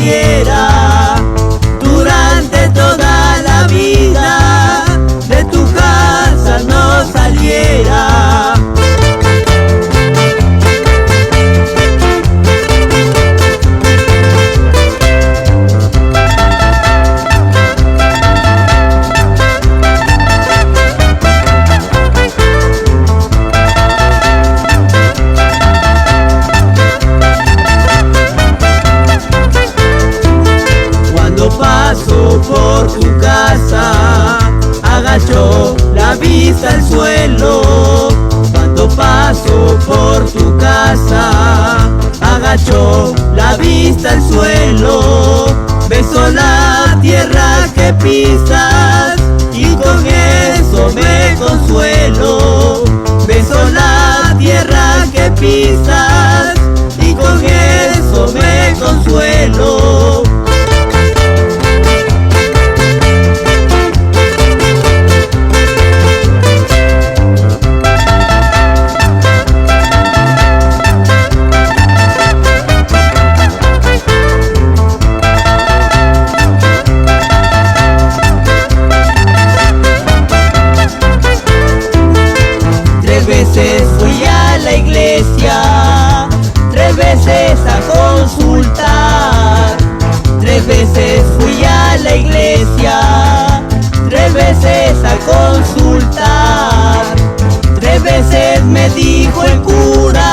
saliera durante toda la vida, de tu casa no saliera. Paso por tu casa, agacho la vista al suelo. Cuando paso por tu casa, agacho la vista al suelo. Beso la tierra que pisas y con eso me consuelo. Beso la tierra que pisas y con eso me consuelo. Tres veces fui a la iglesia, 3 veces a consultar. 3 veces fui a la iglesia, 3 veces a consultar. 3 veces me dijo el cura: